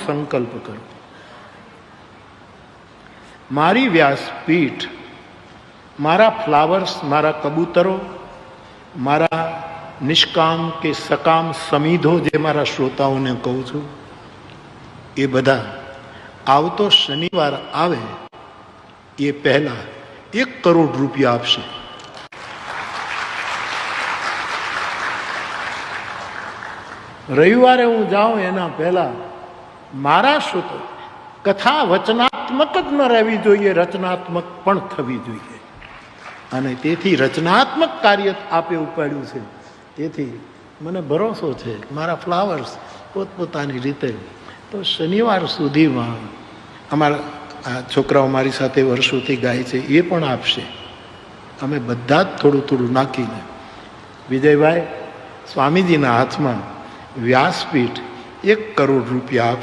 સંકલ્પ કરું. મારી વ્યાસપીઠ, મારા ફ્લાવર્સ, મારા કબૂતરો, મારા નિષ્કામ કે સકામ સમીધો જે મારા શ્રોતાઓને કહું છું, એ બધા આવતો શનિવાર આવે એ પહેલા 1 કરોડ રૂપિયા આપશે. રવિવારે હું જાઉં એના પહેલા મારા શ્રોતો કથા વચનાત્મક જ ન રહેવી જોઈએ, રચનાત્મક પણ થવી જોઈએ. અને તેથી રચનાત્મક કાર્ય આપે ઉપાડ્યું છે. તેથી મને ભરોસો છે મારા ફ્લાવર્સ પોતપોતાની રીતે તો શનિવાર સુધીમાં અમારા આ છોકરાઓ મારી સાથે વર્ષોથી ગાય છે એ પણ આપશે. અમે બધા જ થોડું થોડું નાખીને વિજયભાઈ સ્વામીજીના હાથમાં વ્યાસપીઠ 1 કરોડ રૂપિયા આપશે.